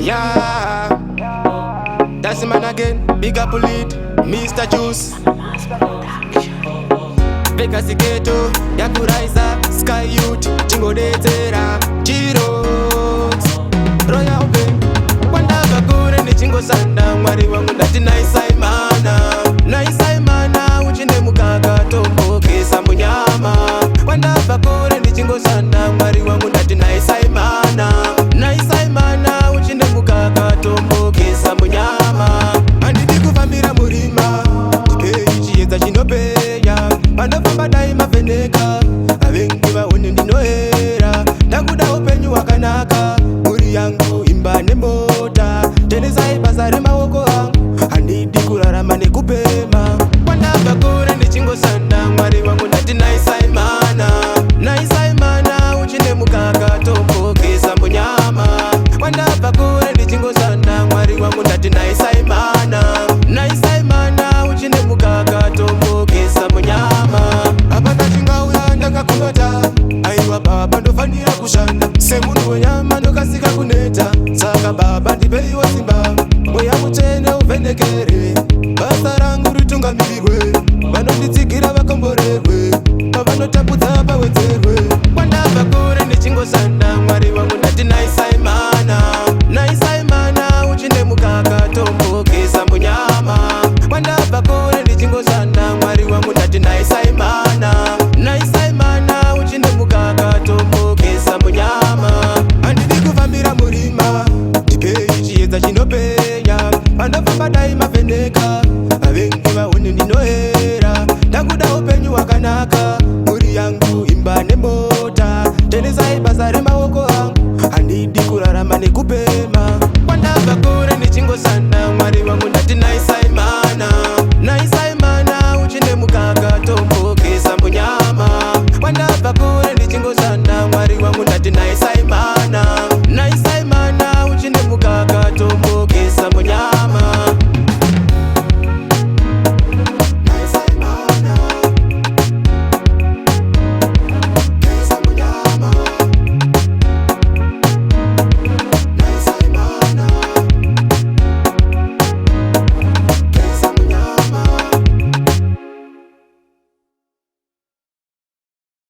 Yeah, that's the man again. Big up lead, Mr. Juice. Vegas Ghetto, Yakuraisa, Sky Youth, Chingo Detera, Chiros, Royal Ben, Wanda Bakure, the Chingo Sanda, Mari wangu ndati naisaimana, naisaimana, uchine mukaka tombo kesa munyama. Wanda Bakure, the Chingo Sanda, Mari wangu ndati naisaimana, naisaimana, uchine mukaka tombo kesa munyama. Andidi kufambira murima, dikei chieza chinopeya. Panofamba dai mavheneka, avengi vaone ndinoera. Ndakuda upenyu wakanaka, mhuri yangu imba nemota. Tendesai basa remaoko angu, handidi kurarama nekupema. Kwandabva kure ndichingosanda, Mwari wangu ndati naisaimana, naisaimana, uchine mukaka tombokesa munyama. Kwandabva kure ndichingosanda, Mwari wangu ndati naisaimana, naisaimana, uchine mukaka tombokesa munyama. Apana chingauya ndakakundota, aiwa baba ndofanira kushanda. Semunhu wenyama ndokasika kuneta, saka baba ndipeiwo simba. Mweya mutsvene uvhenekere, basa rangu ritungamirirwe. Vanonditsigira vakomborerwe, pavanotapudza pawedzerwe. Kwandabva kure ndichingosanda, Mwari wangu ndati naisaimana, naisaimana, uchine mukaka tombokesa munyama. Kwandabva kure ndichingosanda, Mwari wangu ndati naisaimana, naisaimana, uchine mukaka tombokesa munyama. Handidi kufambira murima, ndipei chiedza chinopenya. Panofamba dai mavheneka, avengi vaone ndinoera. Ndakuda upenyu wakanaka, mhuri yangu imba nemota. Tendesai basa remaoko angu, handidi kurarama nekupera.